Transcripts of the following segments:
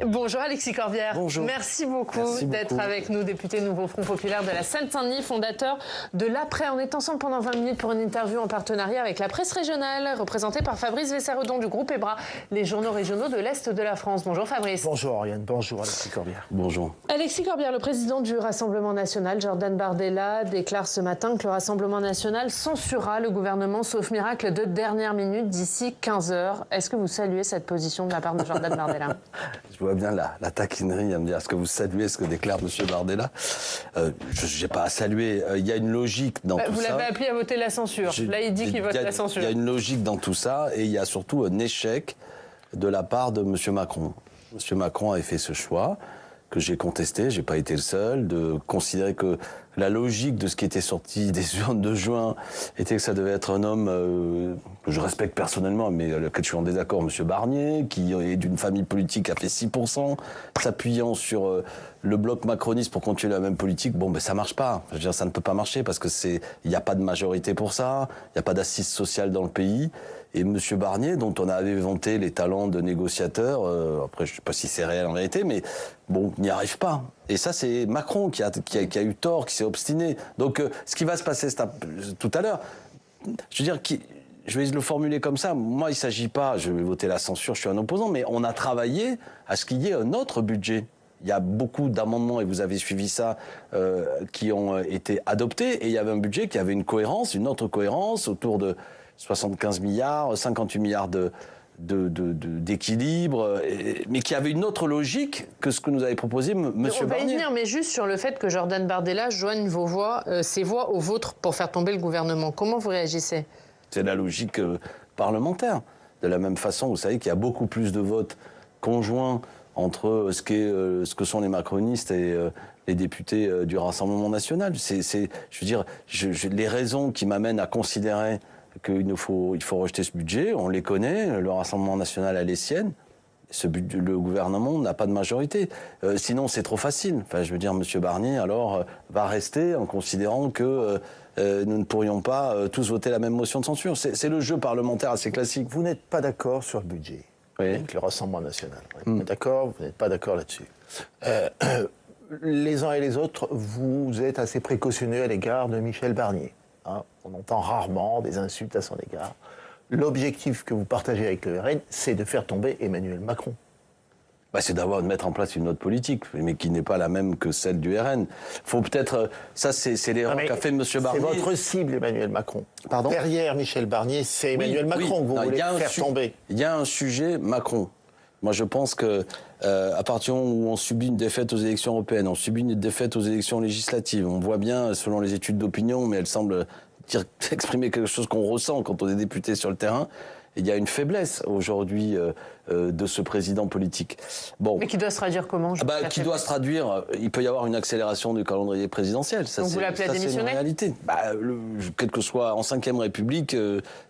Bonjour Alexis Corbière. Bonjour. Merci beaucoup d'être avec nous, député Nouveau Front Populaire de la Seine-Saint-Denis, fondateur de l'Après. On est ensemble pendant 20 minutes pour une interview en partenariat avec la presse régionale, représentée par Fabrice Vessaredon du groupe EBRA, les journaux régionaux de l'Est de la France. Bonjour Fabrice. Bonjour Oriane, bonjour Alexis Corbière. Bonjour. Alexis Corbière, le président du Rassemblement National, Jordan Bardella, déclare ce matin que le Rassemblement National censurera le gouvernement, sauf miracle, de dernière minute d'ici 15 heures. Est-ce que vous saluez cette position de la part de Jordan Bardella? Je vois bien la taquinerie à me dire, est-ce que vous saluez ce que déclare M. Bardella? Je n'ai pas à saluer. Il y a une logique dans tout ça. Vous l'avez appelé à voter la censure. Là, il dit qu'il vote la censure. Il y a une logique dans tout ça et il y a surtout un échec de la part de M. Macron. M. Macron avait fait ce choix que j'ai contesté, j'ai pas été le seul, de considérer que la logique de ce qui était sorti des urnes de juin était que ça devait être un homme que je respecte personnellement, mais lequel je suis en désaccord, M. Barnier, qui est d'une famille politique qui a fait 6%, s'appuyant sur le bloc macroniste pour continuer la même politique. Bon, ben ça marche pas. Je veux dire, ça ne peut pas marcher parce que il n'y a pas de majorité pour ça, il n'y a pas d'assise sociale dans le pays. Et M. Barnier, dont on avait vanté les talents de négociateur, après je ne sais pas si c'est réel en réalité, mais bon, n'y arrive pas. Et ça, c'est Macron qui a eu tort, qui s'est obstiné. Donc ce qui va se passer tout à l'heure, je veux dire, je vais le formuler comme ça, moi il ne s'agit pas, je vais voter la censure, je suis un opposant, mais on a travaillé à ce qu'il y ait un autre budget. Il y a beaucoup d'amendements, et vous avez suivi ça, qui ont été adoptés, et il y avait un budget qui avait une cohérence, une autre cohérence, autour de 75 milliards, 58 milliards d'équilibre, mais qui avait une autre logique que ce que nous avait proposé M. Barnier. On va y venir, mais juste sur le fait que Jordan Bardella joigne ses voix aux vôtres pour faire tomber le gouvernement. Comment vous réagissez? C'est la logique parlementaire. De la même façon, vous savez qu'il y a beaucoup plus de votes conjoints entre ce que sont les macronistes et les députés du Rassemblement National. Je veux dire, les raisons qui m'amènent à considérer qu'il faut rejeter ce budget, on les connaît, le Rassemblement National a les siennes, le gouvernement n'a pas de majorité. Sinon, c'est trop facile. Enfin, je veux dire, M. Barnier, alors, va rester en considérant que nous ne pourrions pas tous voter la même motion de censure. C'est le jeu parlementaire assez classique. Vous n'êtes pas d'accord sur le budget avec le Rassemblement National. Vous êtes d'accord, vous n'êtes pas d'accord là-dessus. Les uns et les autres, vous êtes assez précautionneux à l'égard de Michel Barnier. Hein, on entend rarement des insultes à son égard. L'objectif que vous partagez avec le RN, c'est de faire tomber Emmanuel Macron. C'est de mettre en place une autre politique, mais qui n'est pas la même que celle du RN. Faut peut-être... Ça, c'est l'erreur qu'a fait M. Barnier. C'est votre cible, Emmanuel Macron. Pardon ? Derrière Michel Barnier, c'est Emmanuel Macron que vous voulez faire tomber. Il y a un sujet Macron. Moi, je pense que à partir du moment où on subit une défaite aux élections européennes, on subit une défaite aux élections législatives, on voit bien, selon les études d'opinion, mais elles semblent exprimer quelque chose qu'on ressent quand on est député sur le terrain, il y a une faiblesse aujourd'hui de ce président politique. Bon. Mais qui doit se traduire comment? Qui doit se traduire, il peut y avoir une accélération du calendrier présidentiel. Ça, donc vous l'appelez à démissionner? C'est une réalité. Quel que soit en 5e République,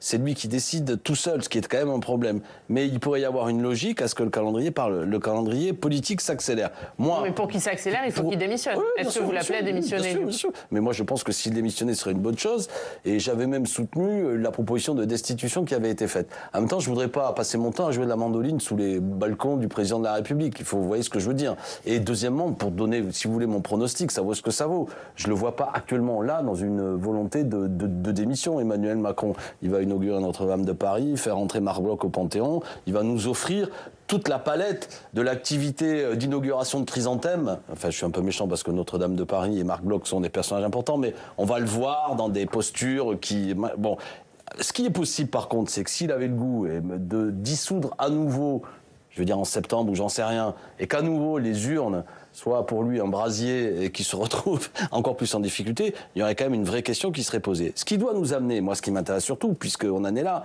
c'est lui qui décide tout seul, ce qui est quand même un problème. Mais il pourrait y avoir une logique à ce que le calendrier politique s'accélère. Moi, mais pour qu'il s'accélère, il faut qu'il démissionne. Oui, est-ce que vous l'appelez à démissionner? Bien sûr. Mais moi, je pense que s'il démissionnait, ce serait une bonne chose. Et j'avais même soutenu la proposition de destitution qui avait été faite. En même temps, je ne voudrais pas passer mon temps à jouer de la mandoline sous les balcons du président de la République. Vous voyez ce que je veux dire. Et deuxièmement, pour donner, si vous voulez, mon pronostic, ça vaut ce que ça vaut. Je ne le vois pas actuellement là dans une volonté de démission. Emmanuel Macron, il va inaugurer Notre-Dame de Paris, faire entrer Marc Bloch au Panthéon. Il va nous offrir toute la palette de l'activité d'inauguration de chrysanthème. Enfin, je suis un peu méchant parce que Notre-Dame de Paris et Marc Bloch sont des personnages importants, mais on va le voir dans des postures qui... Bon... Ce qui est possible, par contre, c'est que s'il avait le goût de dissoudre à nouveau, je veux dire en septembre ou j'en sais rien, et qu'à nouveau les urnes soient pour lui un brasier et qu'il se retrouve encore plus en difficulté, il y aurait quand même une vraie question qui serait posée. Ce qui doit nous amener, moi ce qui m'intéresse surtout, puisqu'on en est là,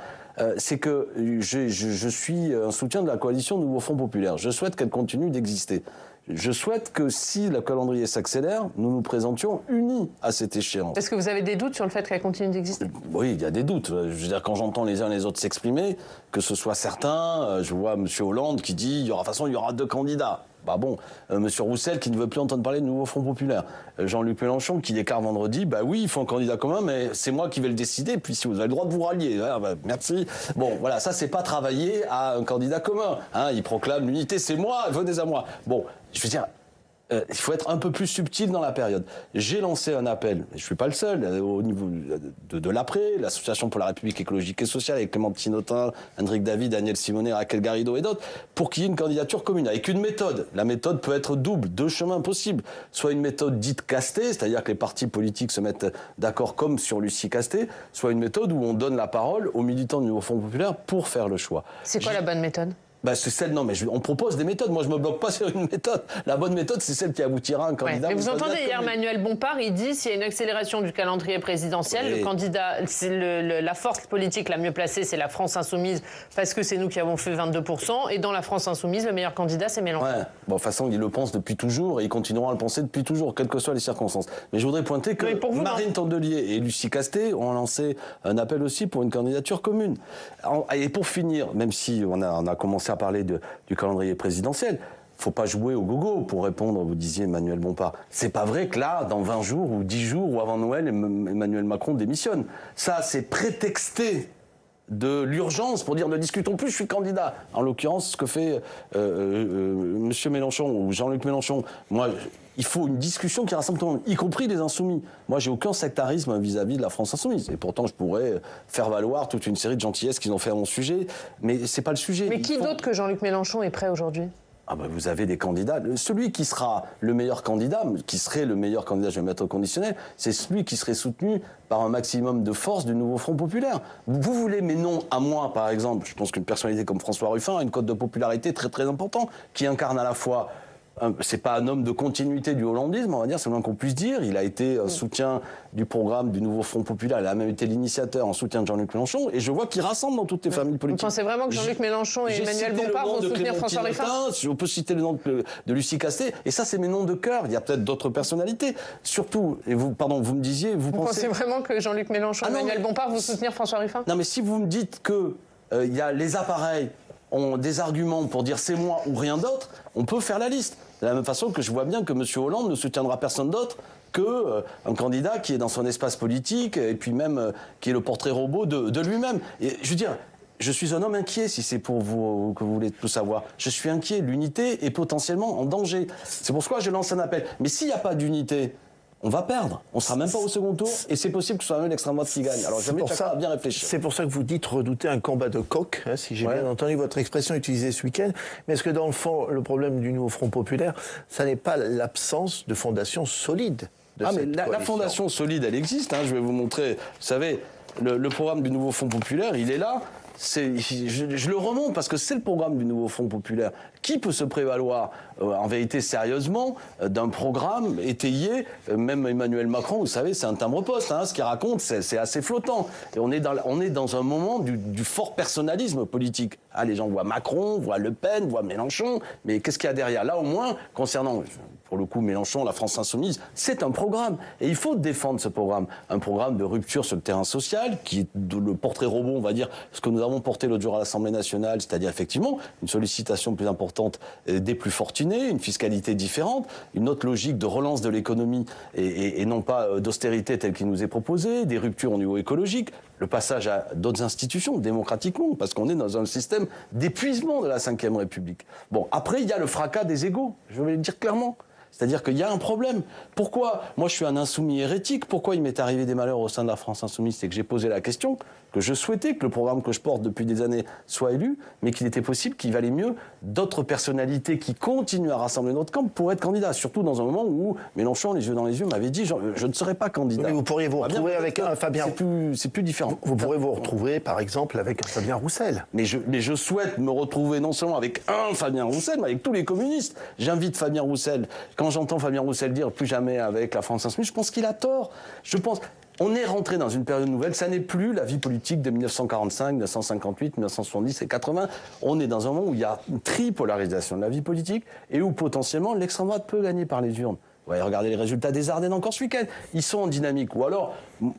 c'est que je suis un soutien de la coalition Nouveau Front Populaire. Je souhaite qu'elle continue d'exister. Je souhaite que si le calendrier s'accélère, nous nous présentions unis à cette échéance. Est-ce que vous avez des doutes sur le fait qu'elle continue d'exister? Oui, il y a des doutes. Je veux dire, quand j'entends les uns et les autres s'exprimer, que ce soit certains, je vois M. Hollande qui dit, de toute façon, il y aura 2 candidats. Bah bon, Monsieur Roussel qui ne veut plus entendre parler de nouveau Front Populaire. Jean-Luc Mélenchon qui déclare vendredi, bah oui, il faut un candidat commun, mais c'est moi qui vais le décider, puis si vous avez le droit de vous rallier, ah bah, merci. Bon, voilà, ça c'est pas travailler à un candidat commun. Hein, il proclame l'unité, c'est moi, venez à moi. Bon, je veux dire, il faut être un peu plus subtil dans la période. J'ai lancé un appel, et je ne suis pas le seul, au niveau de l'APRE, l'Association pour la République écologique et sociale, avec Clémentine Autain, Hendrik David, Daniel Simonet, Raquel Garrido et d'autres, pour qu'il y ait une candidature commune, avec une méthode. La méthode peut être double, 2 chemins possibles. Soit une méthode dite castée, c'est-à-dire que les partis politiques se mettent d'accord comme sur Lucie Casté, soit une méthode où on donne la parole aux militants du Nouveau Front Populaire pour faire le choix. C'est quoi la bonne méthode ? Bah c'est celle, non mais on propose des méthodes, moi je me bloque pas sur une méthode. La bonne méthode c'est celle qui aboutira à un candidat. Mais vous entendez hier Manuel Bompard, il dit s'il y a une accélération du calendrier présidentiel, le candidat, la force politique la mieux placée c'est la France Insoumise parce que c'est nous qui avons fait 22% et dans la France Insoumise le meilleur candidat c'est Mélenchon. Ouais. Bon de toute façon ils le pensent depuis toujours et ils continueront à le penser depuis toujours, quelles que soient les circonstances. Mais je voudrais pointer que Marine Tondelier et Lucie Casté ont lancé un appel aussi pour une candidature commune. Et pour finir, même si on a commencé à parler du calendrier présidentiel, faut pas jouer au gogo pour répondre, vous disiez Emmanuel Bompard. C'est pas vrai que là, dans 20 jours ou 10 jours ou avant Noël, Emmanuel Macron démissionne. Ça, c'est prétexté de l'urgence pour dire ne discutons plus, je suis candidat. En l'occurrence, ce que fait Monsieur Mélenchon ou Jean-Luc Mélenchon. Moi, il faut une discussion qui rassemble tout le monde, y compris les insoumis. Moi, j'ai aucun sectarisme vis-à-vis de la France insoumise. Et pourtant, je pourrais faire valoir toute une série de gentillesses qu'ils ont fait à mon sujet. Mais c'est pas le sujet. Mais qui d'autre que Jean-Luc Mélenchon est prêt aujourd'hui ? Ah ben vous avez des candidats. Celui qui sera le meilleur candidat, qui serait le meilleur candidat, je vais mettre au conditionnel, c'est celui qui serait soutenu par un maximum de force du Nouveau Front Populaire. Vous voulez mes noms à moi, par exemple. Je pense qu'une personnalité comme François Ruffin a une cote de popularité très très importante, qui incarne à la fois... C'est pas un homme de continuité du hollandisme, on va dire, c'est le moins qu'on puisse dire. Il a été soutien du programme du Nouveau Front Populaire, il a même été l'initiateur en soutien de Jean-Luc Mélenchon, et je vois qu'il rassemble dans toutes les familles politiques. Vous pensez vraiment que Jean-Luc Mélenchon et Emmanuel Bompard vont soutenir François Ruffin ? On peut citer le nom de Lucie Casté, et ça c'est mes noms de cœur. Il y a peut-être d'autres personnalités. Surtout, et vous me disiez, vous pensez vraiment que Jean-Luc Mélenchon et Emmanuel Bompard vont soutenir François Ruffin ? Non mais si vous me dites que il y a les appareils ont des arguments pour dire c'est moi ou rien d'autre, on peut faire la liste. De la même façon que je vois bien que M. Hollande ne soutiendra personne d'autre qu'un candidat qui est dans son espace politique et puis même qui est le portrait robot de lui-même. Et je veux dire, je suis un homme inquiet, si c'est pour vous que vous voulez tout savoir. Je suis inquiet. L'unité est potentiellement en danger. C'est pour ça que je lance un appel. Mais s'il n'y a pas d'unité, on va perdre. On ne sera même pas au second tour et c'est possible que ce soit même l'extrême droite qui gagne. Alors j'invite chacun à bien réfléchir. C'est pour ça que vous dites redouter un combat de coq, hein, si j'ai bien entendu votre expression utilisée ce week-end. Mais est-ce que dans le fond, le problème du Nouveau Front Populaire, ça n'est pas l'absence de fondation solide de cette coalition ? La fondation solide, elle existe. Hein, je vais vous montrer. Vous savez, le programme du Nouveau Front Populaire, il est là. Je le remonte parce que c'est le programme du Nouveau Front Populaire. Qui peut se prévaloir, en vérité, sérieusement, d'un programme étayé, même Emmanuel Macron, vous savez, c'est un timbre-poste, hein, ce qu'il raconte, c'est assez flottant. Et on est dans un moment du fort personnalisme politique. Ah, les gens voient Macron, voient Le Pen, voient Mélenchon, mais qu'est-ce qu'il y a derrière ? Là, au moins, concernant, pour le coup, Mélenchon, la France Insoumise, c'est un programme. Et il faut défendre ce programme. Un programme de rupture sur le terrain social, qui est le portrait robot, on va dire, ce que nous avons porté l'autre jour à l'Assemblée nationale, c'est-à-dire effectivement une sollicitation plus importante des plus fortunés, une fiscalité différente, une autre logique de relance de l'économie et non pas d'austérité telle qu'il nous est proposée, des ruptures au niveau écologique, le passage à d'autres institutions démocratiquement, parce qu'on est dans un système d'épuisement de la Ve République. Bon, après, il y a le fracas des égos, je vais le dire clairement. C'est-à-dire qu'il y a un problème. Pourquoi ? Moi, je suis un insoumis hérétique. Pourquoi il m'est arrivé des malheurs au sein de la France insoumise ? C'est que j'ai posé la question, que je souhaitais que le programme que je porte depuis des années soit élu, mais qu'il était possible qu'il valait mieux d'autres personnalités qui continuent à rassembler notre camp pour être candidat. Surtout dans un moment où Mélenchon, les yeux dans les yeux, m'avait dit je ne serai pas candidat. Mais vous pourriez vous retrouver avec un Fabien... C'est plus différent. Vous pourrez vous retrouver, par exemple, avec un Fabien Roussel. Mais je souhaite me retrouver non seulement avec un Fabien Roussel, mais avec tous les communistes. J'invite Fabien Roussel. Quand j'entends Fabien Roussel dire plus jamais avec la France Insoumise, je pense qu'il a tort. On est rentré dans une période nouvelle, ça n'est plus la vie politique de 1945, 1958, 1970 et 80. On est dans un moment où il y a une tripolarisation de la vie politique et où potentiellement l'extrême droite peut gagner par les urnes. Ouais, regardez les résultats des Ardennes encore ce week-end. Ils sont en dynamique. Ou alors,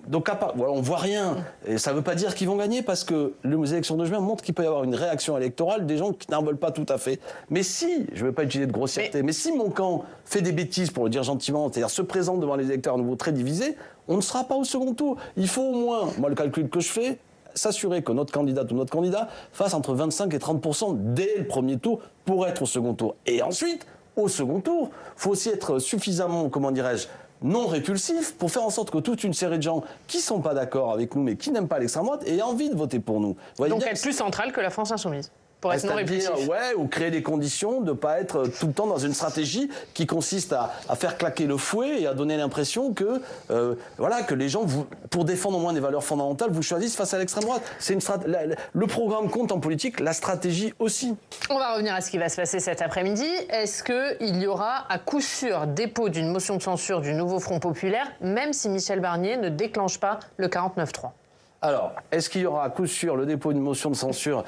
donc voilà, on voit rien. Et ça ne veut pas dire qu'ils vont gagner parce que les élections de juin montrent qu'il peut y avoir une réaction électorale des gens qui n'en veulent pas tout à fait. Mais si, je ne veux pas utiliser de grossièreté, mais si mon camp fait des bêtises, pour le dire gentiment, c'est-à-dire se présente devant les électeurs à nouveau très divisés, on ne sera pas au second tour. Il faut au moins, moi le calcul que je fais, s'assurer que notre candidate ou notre candidat fasse entre 25 et 30% dès le premier tour pour être au second tour. Et ensuite, au second tour, il faut aussi être suffisamment, comment dirais-je, non répulsif pour faire en sorte que toute une série de gens qui ne sont pas d'accord avec nous mais qui n'aiment pas l'extrême droite aient envie de voter pour nous. Donc être plus centrale que la France insoumise. Pour être non répulsif. Ouais, ou créer des conditions de ne pas être tout le temps dans une stratégie qui consiste à faire claquer le fouet et à donner l'impression que, voilà, que les gens, pour défendre au moins des valeurs fondamentales, vous choisissent face à l'extrême droite. Le programme compte en politique, la stratégie aussi. On va revenir à ce qui va se passer cet après-midi. Est-ce qu'il y aura à coup sûr dépôt d'une motion de censure du nouveau Front populaire, même si Michel Barnier ne déclenche pas le 49-3 ? Alors, est-ce qu'il y aura à coup sûr le dépôt d'une motion de censure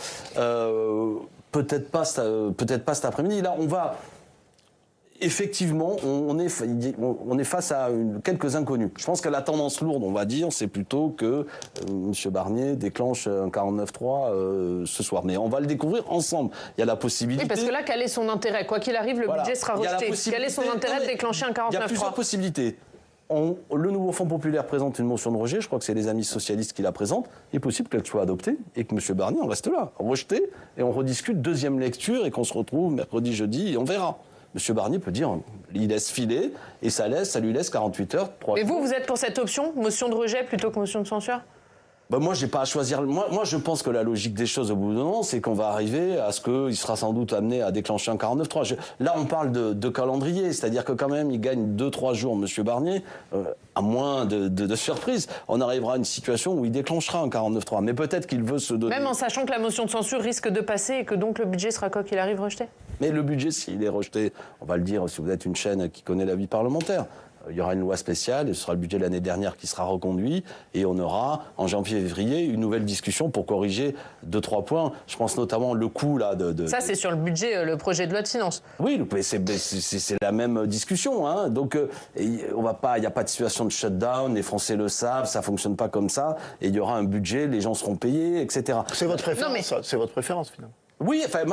peut-être pas cet après-midi. Là, on va... Effectivement, on est face à quelques inconnus. Je pense que la tendance lourde, on va dire, c'est plutôt que M. Barnier déclenche un 49-3 ce soir. Mais on va le découvrir ensemble. Il y a la possibilité... Oui, parce que là, quel est son intérêt ? Quoi qu'il arrive, le budget sera rejeté. Quel est son intérêt de déclencher un 49-3 ? Il y a plusieurs possibilités. Le nouveau Front populaire présente une motion de rejet, je crois que c'est les amis socialistes qui la présentent. Il est possible qu'elle soit adoptée et que M. Barnier en reste là, rejeté, et on rediscute deuxième lecture et qu'on se retrouve mercredi, jeudi, et on verra. M. Barnier peut dire, il laisse filer, et ça lui laisse 48 heures, 3 jours. Et vous êtes pour cette option, motion de rejet plutôt que motion de censure ? Ben moi, j'ai pas à choisir. Moi, je pense que la logique des choses, au bout d'un moment, c'est qu'on va arriver à ce qu'il sera sans doute amené à déclencher un 49-3. Là, on parle de calendrier, c'est-à-dire que quand même, il gagne 2-3 jours, M. Barnier, à moins de surprise. On arrivera à une situation où il déclenchera un 49-3. Mais peut-être qu'il veut se donner... Même en sachant que la motion de censure risque de passer et que donc le budget sera, quoi qu'il arrive, rejeté. Mais le budget, s'il est rejeté, on va le dire, si vous êtes une chaîne qui connaît la vie parlementaire, il y aura une loi spéciale, et ce sera le budget de l'année dernière qui sera reconduit, et on aura, en janvier-février, une nouvelle discussion pour corriger 2-3 points. Je pense notamment le coût là, Ça, c'est sur le budget, le projet de loi de finances. Oui, c'est la même discussion. Hein. Donc, il n'y a pas de situation de shutdown, les Français le savent, ça ne fonctionne pas comme ça, et il y aura un budget, les gens seront payés, etc. C'est votre préférence, c'est votre préférence, finalement. Oui, enfin,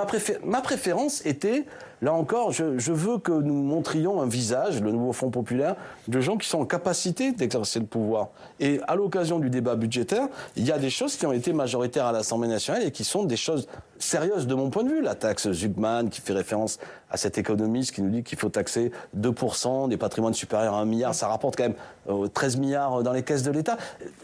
ma préférence était, là encore, je veux que nous montrions un visage, le nouveau Front populaire, de gens qui sont en capacité d'exercer le pouvoir. Et à l'occasion du débat budgétaire, il y a des choses qui ont été majoritaires à l'Assemblée nationale et qui sont des choses sérieuses de mon point de vue. La taxe Zuckman, qui fait référence à cet économiste qui nous dit qu'il faut taxer 2% des patrimoines supérieurs à 1 milliard, ça rapporte quand même 13 milliards dans les caisses de l'État.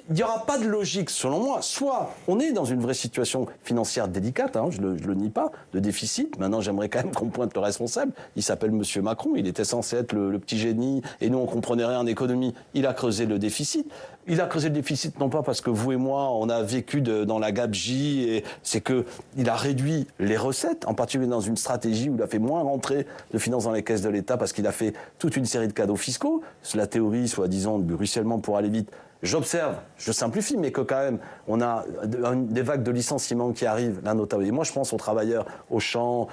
Il n'y aura pas de logique, selon moi. Soit on est dans une vraie situation financière délicate, hein, je le nie pas, de déficit. Maintenant, j'aimerais quand même qu'on pointe le responsable. Il s'appelle M. Macron, il était censé être le petit génie, et nous, on ne comprenait rien en économie. Il a creusé le déficit. Il a creusé le déficit, non pas parce que vous et moi, on a vécu dans la gabegie, et c'est qu'il a réduit les recettes, en particulier dans une stratégie où il a fait moins rentrer de finances dans les caisses de l'État parce qu'il a fait toute une série de cadeaux fiscaux. C'est la théorie, soi-disant, du ruissellement pour aller vite. J'observe, je simplifie, mais que quand même, on a des vagues de licenciements qui arrivent, là notamment. Et moi, je pense aux travailleurs, Auchan,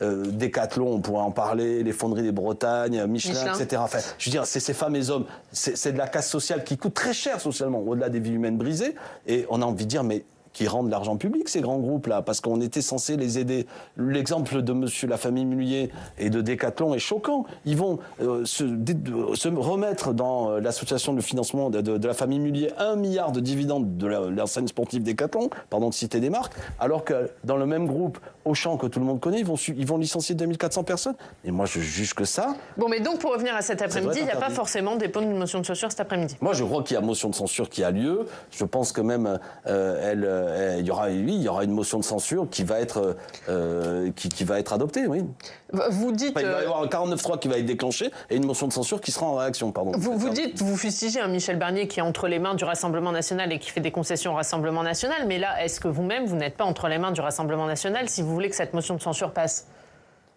Decathlon, on pourrait en parler, les fonderies des Bretagnes, Michelin, etc. Enfin, je veux dire, c'est ces femmes et ces hommes, c'est de la casse sociale qui coûte très cher socialement, au-delà des vies humaines brisées. Et on a envie de dire, mais qui rendent l'argent public, ces grands groupes-là, parce qu'on était censé les aider. L'exemple de la famille Mullier et de Decathlon est choquant. Ils vont se remettre dans l'association de financement de la famille Mullier 1 milliard de dividendes de l'enseigne sportive Decathlon, pardon de citer des marques, alors que dans le même groupe, Auchan, que tout le monde connaît, ils vont licencier 2400 personnes. Et moi, je juge que ça... Bon, mais donc, pour revenir à cet après-midi, il n'y a pas forcément dépôt d'une motion de censure cet après-midi. Moi, je crois qu'il y a motion de censure qui a lieu. Je pense que même il y aura une motion de censure qui va être adoptée, oui. Vous dites... Enfin, il va y avoir un 49-3 qui va être déclenché et une motion de censure qui sera en réaction, pardon. Vous fustigez un Michel Barnier qui est entre les mains du Rassemblement national et qui fait des concessions au Rassemblement national, mais là, est-ce que vous-même, vous n'êtes pas entre les mains du Rassemblement national si vous voulez que cette motion de censure passe ?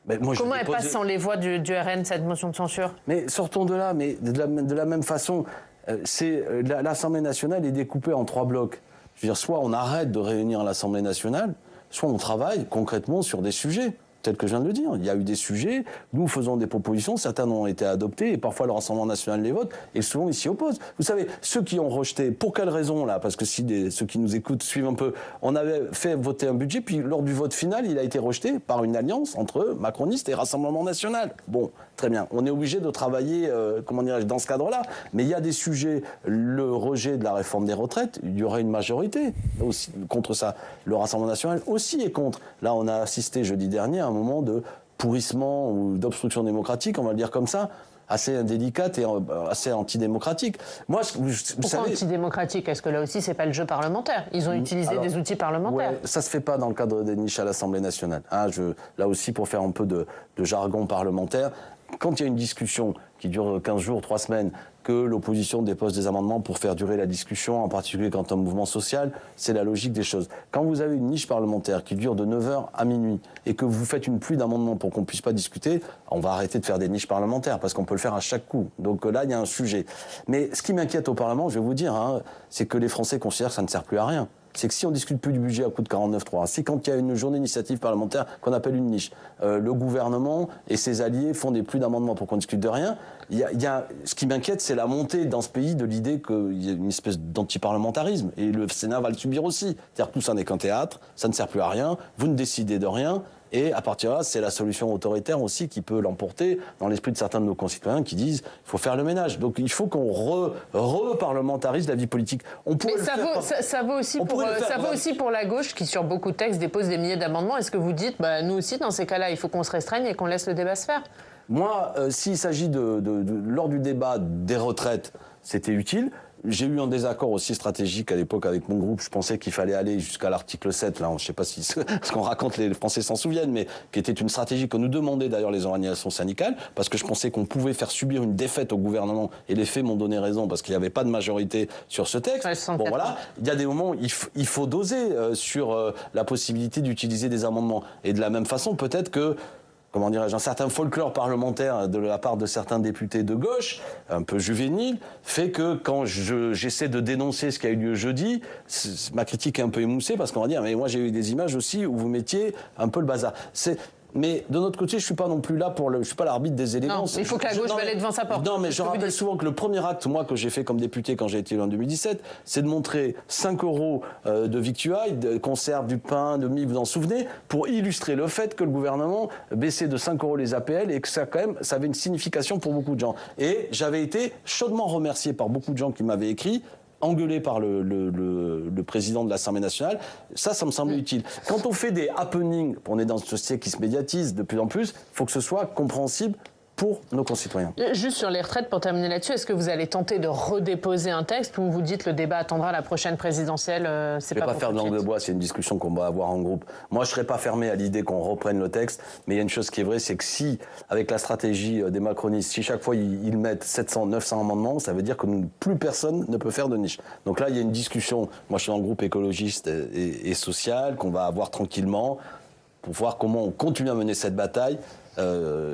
Comment elle passe sans les voix du RN, cette motion de censure ? Mais sortons de là, mais de la même façon, l'Assemblée nationale est découpée en 3 blocs. Je veux dire, soit on arrête de réunir l'Assemblée nationale, soit on travaille concrètement sur des sujets. tel que je viens de le dire. Il y a eu des sujets, nous faisons des propositions, certaines ont été adoptées, et parfois le Rassemblement national les vote, et souvent ils s'y opposent. Vous savez, ceux qui ont rejeté, pour quelle raison là? Parce que si ceux qui nous écoutent suivent un peu, on avait fait voter un budget, puis lors du vote final, il a été rejeté par une alliance entre macronistes et Rassemblement national. Bon, très bien. On est obligé de travailler, comment dirais-je, dans ce cadre-là. Mais il y a des sujets, le rejet de la réforme des retraites, il y aurait une majorité aussi contre ça. Le Rassemblement national aussi est contre. Là, on a assisté jeudi dernier à un moment de pourrissement ou d'obstruction démocratique, on va le dire comme ça, assez indélicate et assez antidémocratique. Moi, vous Pourquoi savez, antidémocratique? Est-ce que là aussi, c'est pas le jeu parlementaire? Ils ont utilisé des outils parlementaires. Ouais, ça se fait pas dans le cadre des niches à l'Assemblée nationale. Hein, là aussi, pour faire un peu de jargon parlementaire, quand il y a une discussion qui dure 15 jours, 3 semaines, que l'opposition dépose des amendements pour faire durer la discussion, en particulier quand un mouvement social, c'est la logique des choses. Quand vous avez une niche parlementaire qui dure de 9h à minuit et que vous faites une pluie d'amendements pour qu'on ne puisse pas discuter, on va arrêter de faire des niches parlementaires parce qu'on peut le faire à chaque coup. Donc là, il y a un sujet. Mais ce qui m'inquiète au Parlement, je vais vous dire, hein, c'est que les Français considèrent que ça ne sert plus à rien. C'est que si on discute plus du budget à coup de 49.3, si quand il y a une journée d'initiative parlementaire qu'on appelle une niche, le gouvernement et ses alliés font des pluies d'amendements pour qu'on discute de rien, ce qui m'inquiète, c'est la montée dans ce pays de l'idée qu'il y a une espèce d'antiparlementarisme. Et le Sénat va le subir aussi. C'est-à-dire que tout ça n'est qu'un théâtre, ça ne sert plus à rien, vous ne décidez de rien. Et à partir de là, c'est la solution autoritaire aussi qui peut l'emporter dans l'esprit de certains de nos concitoyens qui disent qu'il faut faire le ménage. Donc il faut qu'on reparlementarise la vie politique. Mais ça vaut aussi pour la gauche qui, sur beaucoup de textes, dépose des milliers d'amendements. Est-ce que vous dites, nous aussi, dans ces cas-là, il faut qu'on se restreigne et qu'on laisse le débat se faire? Moi, s'il s'agit lors du débat des retraites, c'était utile. J'ai eu un désaccord aussi stratégique à l'époque avec mon groupe. Je pensais qu'il fallait aller jusqu'à l'article 7. Là, je ne sais pas si ce qu'on raconte, les Français s'en souviennent, mais qui était une stratégie que nous demandaient d'ailleurs les organisations syndicales, parce que je pensais qu'on pouvait faire subir une défaite au gouvernement. Et les faits m'ont donné raison, parce qu'il n'y avait pas de majorité sur ce texte. Ouais, bon, voilà. Il y a des moments où il faut doser sur la possibilité d'utiliser des amendements. Et de la même façon, peut-être que comment dirais-je, un certain folklore parlementaire de la part de certains députés de gauche, un peu juvénile, fait que quand j'essaie de dénoncer ce qui a eu lieu jeudi, ma critique est un peu émoussée parce qu'on va dire, mais moi j'ai eu des images aussi où vous mettiez un peu le bazar. Mais de notre côté, je suis pas non plus là je suis pas l'arbitre des élégances. Non, il faut que la gauche balaye devant sa porte. Non, mais je rappelle souvent que le premier acte, moi, que j'ai fait comme député quand j'ai été élu en 2017, c'est de montrer 5 € de victuailles, de conserve, du pain, de mie, vous en souvenez, pour illustrer le fait que le gouvernement baissait de 5 € les APL et que ça, quand même, ça avait une signification pour beaucoup de gens. Et j'avais été chaudement remercié par beaucoup de gens qui m'avaient écrit, engueulé par le président de l'Assemblée nationale, ça me semble utile. Quand on fait des happenings, on est dans une société qui se médiatise de plus en plus, il faut que ce soit compréhensible pour nos concitoyens. Juste sur les retraites, pour terminer là-dessus, est-ce que vous allez tenter de redéposer un texte ou vous dites le débat attendra la prochaine présidentielle? Je ne vais pas faire de langue de bois, c'est une discussion qu'on va avoir en groupe. Moi, je ne serais pas fermé à l'idée qu'on reprenne le texte, mais il y a une chose qui est vraie, c'est que si, avec la stratégie des macronistes, si chaque fois ils mettent 700, 900 amendements, ça veut dire que plus personne ne peut faire de niche. Donc là, il y a une discussion, moi je suis dans le groupe écologiste et social, qu'on va avoir tranquillement, pour voir comment on continue à mener cette bataille.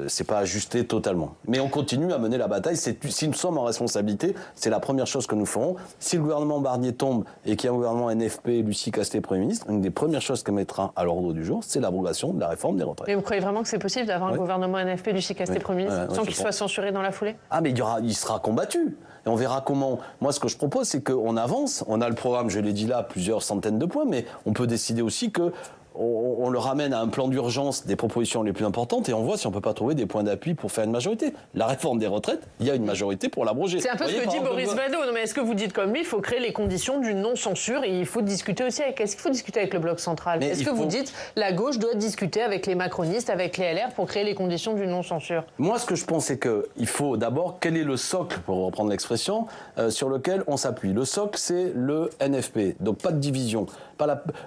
C'est pas ajusté totalement. Mais on continue à mener la bataille. Si nous sommes en responsabilité, c'est la première chose que nous ferons. Si le gouvernement Barnier tombe et qu'il y a un gouvernement NFP, Lucie Castet, Premier ministre, une des premières choses qu'elle mettra à l'ordre du jour, c'est l'abrogation de la réforme des retraites. Et vous croyez vraiment que c'est possible d'avoir un gouvernement NFP, Lucie Castet, Premier ministre, sans qu'il soit censuré dans la foulée? Ah, mais il sera combattu. Et on verra comment. Moi, ce que je propose, c'est qu'on avance. On a le programme, je l'ai dit là, plusieurs centaines de points, mais on peut décider aussi que on le ramène à un plan d'urgence des propositions les plus importantes et on voit si on ne peut pas trouver des points d'appui pour faire une majorité. La réforme des retraites, il y a une majorité pour l'abroger. C'est un peu ce que dit Boris Vadeau. Non, mais est-ce que vous dites comme lui, il faut créer les conditions d'une non-censure et il faut discuter aussi avec... Est-ce qu'il faut discuter avec le Bloc central? Est-ce que vous dites la gauche doit discuter avec les macronistes, avec les LR pour créer les conditions d'une non-censure? Moi, ce que je pense, c'est qu'il faut d'abord, quel est le socle, pour reprendre l'expression, sur lequel on s'appuie. Le socle, c'est le NFP. Donc pas de division.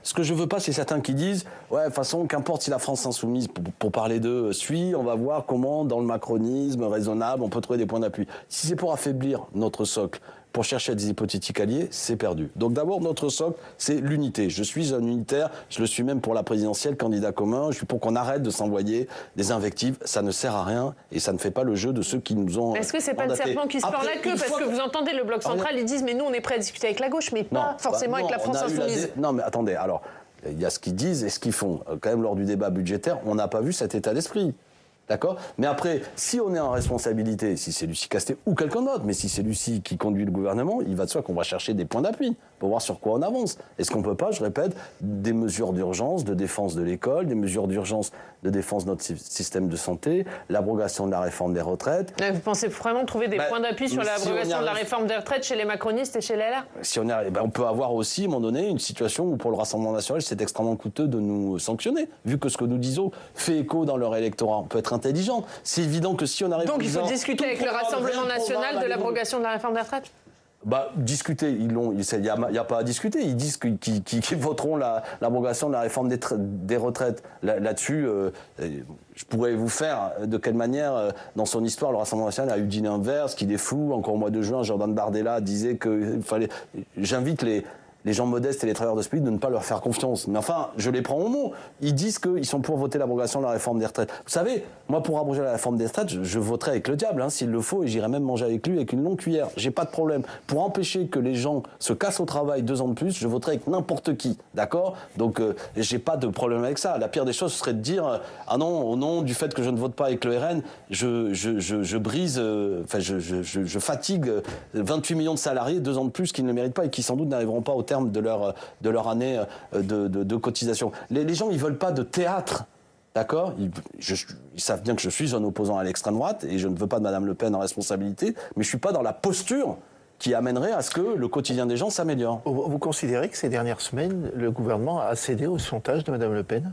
Ce que je veux pas, c'est certains qui disent ouais, de toute façon, qu'importe si la France insoumise, pour parler d'eux, suit, on va voir comment, dans le macronisme raisonnable, on peut trouver des points d'appui. Si c'est pour affaiblir notre socle, pour chercher des hypothétiques alliés, c'est perdu. Donc d'abord, notre socle, c'est l'unité. Je suis un unitaire, je le suis même pour la présidentielle, candidat commun, je suis pour qu'on arrête de s'envoyer des invectives. Ça ne sert à rien et ça ne fait pas le jeu de ceux qui nous ont Est-ce que c'est pas le serpent qui se mord la queue? Parce que vous entendez le Bloc central, ils disent mais nous on est prêts à discuter avec la gauche, mais pas forcément avec la France insoumise. Non mais attendez, alors... Il y a ce qu'ils disent et ce qu'ils font. Quand même, lors du débat budgétaire, on n'a pas vu cet état d'esprit. D'accord ? Mais après, si on est en responsabilité, si c'est Lucie Castet ou quelqu'un d'autre, mais si c'est Lucie qui conduit le gouvernement, il va de soi qu'on va chercher des points d'appui pour voir sur quoi on avance. Est-ce qu'on ne peut pas, je répète, des mesures d'urgence de défense de l'école, des mesures d'urgence de défense de notre système de santé, l'abrogation de la réforme des retraites. Vous pensez vraiment trouver des points d'appui sur l'abrogation de la réforme des retraites chez les macronistes et chez les LR ? Si on y arrive, on peut avoir aussi, à un moment donné, une situation où pour le Rassemblement national, c'est extrêmement coûteux de nous sanctionner, vu que ce que nous disons fait écho dans leur électorat. On peut être intelligent. C'est évident que si on arrive... Donc il faut discuter avec le Rassemblement national de l'abrogation de la réforme des retraites ? Discuter, il n'y a pas à discuter. Ils disent qu'ils voteront l'abrogation de la réforme des retraites. Là-dessus, je pourrais vous faire de quelle manière, dans son histoire, le Rassemblement national a eu dîner inverse, qu'il est flou. Encore au mois de juin, Jordan Bardella disait qu'il fallait... J'invite les gens modestes et les travailleurs de ce pays de ne pas leur faire confiance. Mais enfin, je les prends au mot. Ils disent qu'ils sont pour voter l'abrogation de la réforme des retraites. Vous savez, moi, pour abroger la réforme des retraites, je voterai avec le diable, s'il le faut, et j'irai même manger avec lui avec une longue cuillère. J'ai pas de problème. Pour empêcher que les gens se cassent au travail 2 ans de plus, je voterai avec n'importe qui. D'accord ? Donc, j'ai pas de problème avec ça. La pire des choses, ce serait de dire ah non, au nom du fait que je ne vote pas avec le RN, je brise, je fatigue 28 millions de salariés 2 ans de plus qui ne le méritent pas et qui sans doute n'arriveront pas au terme de leur année de cotisation. Les gens, ils veulent pas de théâtre. D'accord ? Ils savent bien que je suis un opposant à l'extrême droite et je ne veux pas de Mme Le Pen en responsabilité, mais je ne suis pas dans la posture qui amènerait à ce que le quotidien des gens s'améliore. Vous considérez que ces dernières semaines, le gouvernement a cédé au sondage de Mme Le Pen ?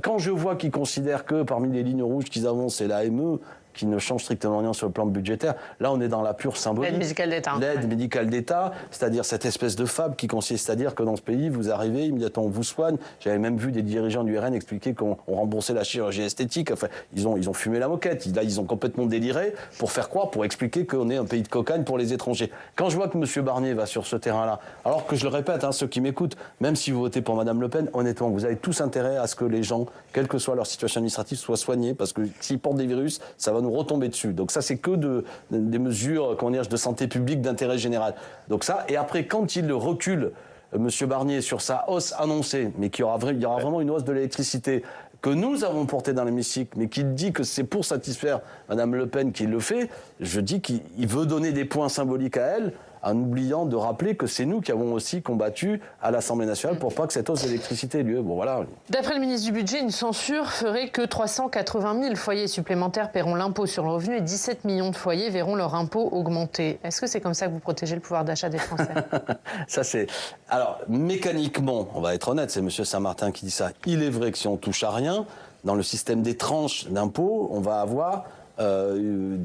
Quand je vois qu'ils considèrent que parmi les lignes rouges qu'ils avancent, c'est l'AME, qui ne change strictement rien sur le plan budgétaire. Là, on est dans la pure symbolique. L'aide médicale d'État. L'aide médicale d'État, c'est-à-dire cette espèce de fable qui consiste à dire que dans ce pays, vous arrivez, immédiatement on vous soigne. J'avais même vu des dirigeants du RN expliquer qu'on remboursait la chirurgie esthétique. Enfin, ils ont fumé la moquette. Là, ils ont complètement déliré pour faire croire, pour expliquer qu'on est un pays de cocagne pour les étrangers. Quand je vois que M. Barnier va sur ce terrain-là, alors que je le répète, ceux qui m'écoutent, même si vous votez pour Mme Le Pen, honnêtement, vous avez tous intérêt à ce que les gens, quelle que soit leur situation administrative, soient soignés, parce que s'ils portent des virus, ça va nous retomber dessus. Donc ça, c'est que des mesures de santé publique d'intérêt général. Donc ça, et après, quand il recule, M. Barnier, sur sa hausse annoncée, mais il y aura vraiment une hausse de l'électricité que nous avons portée dans l'hémicycle, mais qu'il dit que c'est pour satisfaire Mme Le Pen qu'il le fait, je dis qu'il veut donner des points symboliques à elle, en oubliant de rappeler que c'est nous qui avons aussi combattu à l'Assemblée nationale pour pas que cette hausse d'électricité ait lieu. Bon, voilà. D'après le ministre du Budget, une censure ferait que 380 000 foyers supplémentaires paieront l'impôt sur le revenu et 17 millions de foyers verront leur impôt augmenter. Est-ce que c'est comme ça que vous protégez le pouvoir d'achat des Français ? Ça, c'est... Alors, mécaniquement, on va être honnête, c'est M. Saint-Martin qui dit ça. Il est vrai que si on touche à rien, dans le système des tranches d'impôt, on va avoir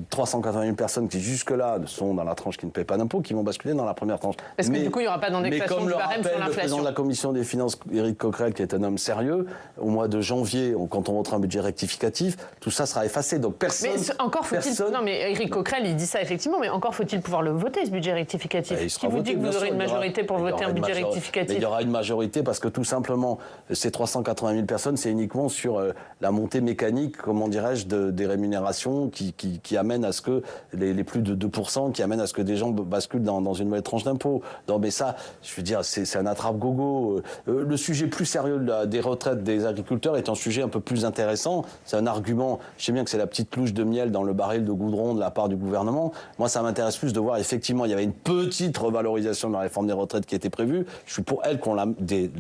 380 000 personnes qui jusque-là sont dans la tranche qui ne paient pas d'impôts, qui vont basculer dans la première tranche. Parce que du coup, il n'y aura pas d'indexation du barème sur le l'inflation. président de la Commission des Finances, Éric Coquerel, qui est un homme sérieux, au mois de janvier, quand on votera un budget rectificatif, tout ça sera effacé. Donc personne... Mais encore faut-il... Non, mais Éric Coquerel, il dit ça effectivement, mais encore faut-il pouvoir le voter, ce budget rectificatif. Qui vous dit que vous aurez une majorité pour voter un budget rectificatif ? Il y aura une majorité parce que tout simplement, ces 380 000 personnes, c'est uniquement sur la montée mécanique, comment dirais-je, des rémunérations qui amène à ce que les plus de 2%, qui amènent à ce que des gens basculent dans une nouvelle tranche d'impôt. Non, mais ça, je veux dire, c'est un attrape-gogo. Le sujet plus sérieux des retraites des agriculteurs est un sujet un peu plus intéressant. C'est un argument, je sais bien que c'est la petite louche de miel dans le baril de goudron de la part du gouvernement. Moi, ça m'intéresse plus de voir, effectivement, il y avait une petite revalorisation de la réforme des retraites qui était prévue. Je suis pour elle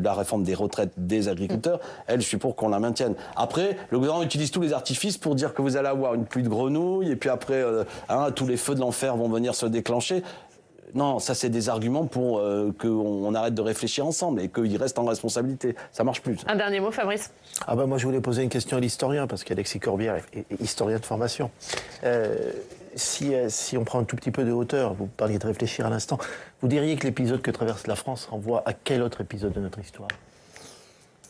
la réforme des retraites des agriculteurs. Elle, je suis pour qu'on la maintienne. Après, le gouvernement utilise tous les artifices pour dire que vous allez avoir une pluie de grenouilles et puis après, tous les feux de l'enfer vont venir se déclencher. Non, ça c'est des arguments pour qu'on arrête de réfléchir ensemble et qu'il reste en responsabilité. Ça marche plus. Un dernier mot, Fabrice. Moi je voulais poser une question à l'historien, parce qu'Alexis Corbière est historien de formation. Si on prend un tout petit peu de hauteur, vous parliez de réfléchir à l'instant, vous diriez que l'épisode que traverse la France renvoie à quel autre épisode de notre histoire ?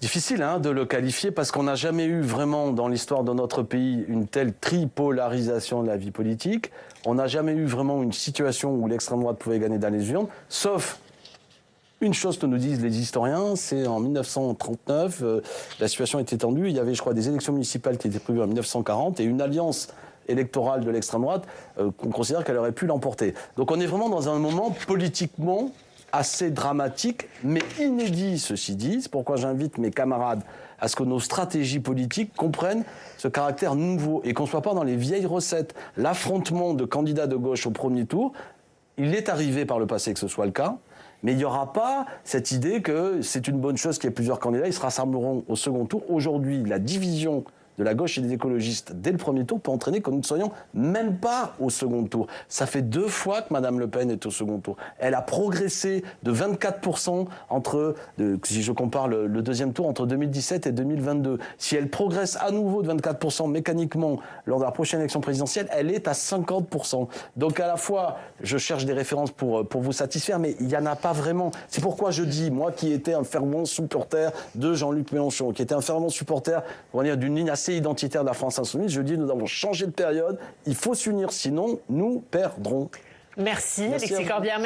Difficile de le qualifier parce qu'on n'a jamais eu vraiment dans l'histoire de notre pays une telle tripolarisation de la vie politique. On n'a jamais eu vraiment une situation où l'extrême droite pouvait gagner dans les urnes, sauf une chose que nous disent les historiens, c'est en 1939, la situation était tendue. Il y avait, je crois, des élections municipales qui étaient prévues en 1940 et une alliance électorale de l'extrême droite qu'on considère qu'elle aurait pu l'emporter. Donc on est vraiment dans un moment politiquement assez dramatique, mais inédit, ceci dit. C'est pourquoi j'invite mes camarades à ce que nos stratégies politiques comprennent ce caractère nouveau et qu'on ne soit pas dans les vieilles recettes. L'affrontement de candidats de gauche au premier tour, il est arrivé par le passé que ce soit le cas, mais il n'y aura pas cette idée que c'est une bonne chose qu'il y ait plusieurs candidats, ils se rassembleront au second tour. Aujourd'hui, la division de la gauche et des écologistes dès le premier tour peut entraîner que nous ne soyons même pas au second tour. Ça fait 2 fois que Mme Le Pen est au second tour. Elle a progressé de 24% si je compare le deuxième tour, entre 2017 et 2022. Si elle progresse à nouveau de 24% mécaniquement lors de la prochaine élection présidentielle, elle est à 50%. Donc à la fois, je cherche des références pour vous satisfaire, mais il n'y en a pas vraiment. C'est pourquoi je dis, moi qui étais un fervent supporter de Jean-Luc Mélenchon, qui était un fervent supporter, on va dire, d'une ligne assez identitaire de la France insoumise, je dis nous avons changé de période, il faut s'unir, sinon nous perdrons. Merci Alexis Corbière.